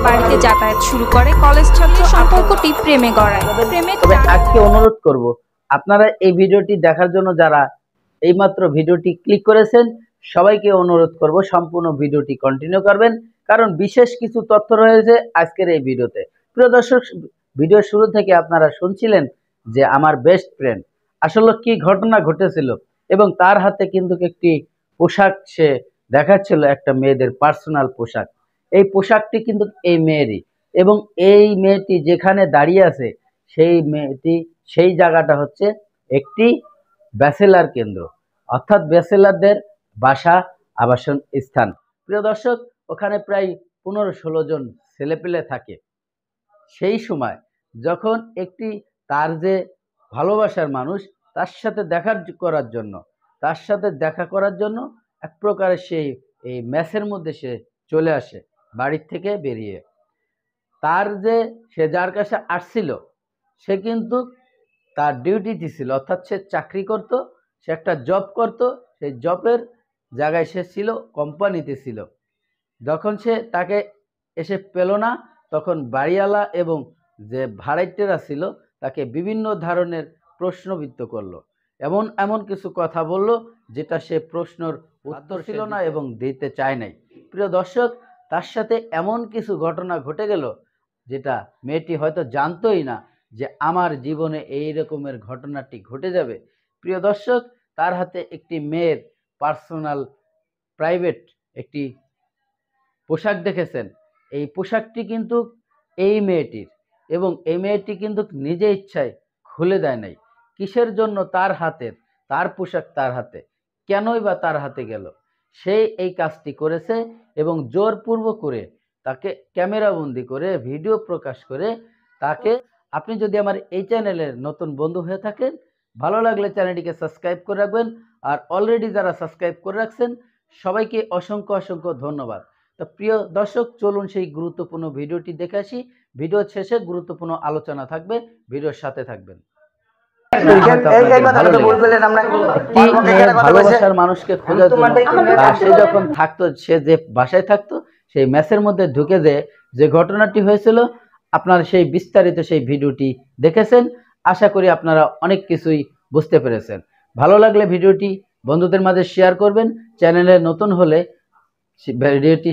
বাড়িতে যাতায়াত শুরু করে কলেজ ছাত্রের সম্পর্কটি প্রেমে গড়ায়। তবে আজকে অনুরোধ করব আপনারা এই ভিডিওটি দেখার জন্য যারা এইমাত্র ভিডিওটি ক্লিক করেছেন সবাইকে অনুরোধ করব সম্পূর্ণ ভিডিওটি কন্টিনিউ করবেন, কারণ বিশেষ কিছু তথ্য রয়েছে আজকের এই ভিডিওতে। প্রিয় দর্শক, ভিডিও শুরু থেকে আপনারা শুনছিলেন যে আমার বেস্ট ফ্রেন্ড আসলে কি ঘটনা ঘটেছিল এবং তার হাতে কিন্তু একটি পোশাক সে দেখাচ্ছিল, একটা মেয়েদের পার্সোনাল পোশাক। এই পোশাকটি কিন্তু এই মেয়েরই, এবং এই মেয়েটি যেখানে দাঁড়িয়ে আছে সেই জায়গাটা হচ্ছে একটি ব্যাচেলার কেন্দ্র, অর্থাৎ ব্যাচেলারদের বাসা আবাসন স্থান। প্রিয় দর্শক, ওখানে প্রায় 15-16 জন ছেলেপেলে থাকে। সেই সময় যখন একটি তার যে ভালোবাসার মানুষ তার সাথে দেখা করার জন্য এক প্রকারের সেই এই ম্যাচের মধ্যে সে চলে আসে বাড়ির থেকে বেরিয়ে। সে যার কাছে আসছিল সে কিন্তু তার ডিউটিতে ছিল, অর্থাৎ সে চাকরি করত, সে একটা জব করত। সেই জবের জায়গায় সে ছিল, কোম্পানিতে ছিল। যখন সে তাকে এসে পেল না, তখন বাড়িওয়ালা এবং যে ভাড়াটিয়ারা ছিল তাকে বিভিন্ন ধরনের প্রশ্নবিদ্ধ করলো, এমন কিছু কথা বলল যেটা সে প্রশ্নের উত্তর ছিল না এবং দিতে চায় নাই। প্রিয় দর্শক, তার সাথে এমন কিছু ঘটনা ঘটে গেল যেটা মেয়েটি হয়তো জানতোই না যে আমার জীবনে এই রকমের ঘটনাটি ঘটে যাবে। প্রিয় দর্শক, তার হাতে একটি মেয়ের পার্সোনাল প্রাইভেট একটি পোশাক দেখেছেন। এই পোশাকটি কিন্তু এই মেয়েটির, এবং এই মেয়েটি কিন্তু নিজে ইচ্ছায় খুলে দেয় নাই। কিসের জন্য তার পোশাক তার হাতে, কেনই বা তার হাতে গেল? সে এই কাজটি করেছে এবং জোরপূর্বক করে তাকে ক্যামেরাবন্দি করে ভিডিও প্রকাশ করে তাকে। আপনি যদি আমার এই চ্যানেলের নতুন বন্ধু হয়ে থাকেন, ভালো লাগলে চ্যানেলটিকে সাবস্ক্রাইব করে রাখবেন, আর অলরেডি যারা সাবস্ক্রাইব করে রাখছেন সবাইকে অসংখ্য ধন্যবাদ। তো প্রিয় দর্শক, চলুন সেই গুরুত্বপূর্ণ ভিডিওটি দেখে আসি। ভিডিও শেষে গুরুত্বপূর্ণ আলোচনা থাকবে, ভিডিওর সাথে থাকবেন। ভালোবাসার মানুষকে খোঁজার জন্য সে যখন থাকতো, সে যে বাসায় থাকতো, সেই ম্যাচের মধ্যে ঢুকে যে ঘটনাটি হয়েছিল, আপনারা সেই বিস্তারিত সেই ভিডিওটি দেখেছেন। আশা করি আপনারা অনেক কিছুই বুঝতে পেরেছেন। ভালো লাগলে ভিডিওটি বন্ধুদের মাঝে শেয়ার করবেন। চ্যানেলে নতুন হলে ভিডিওটি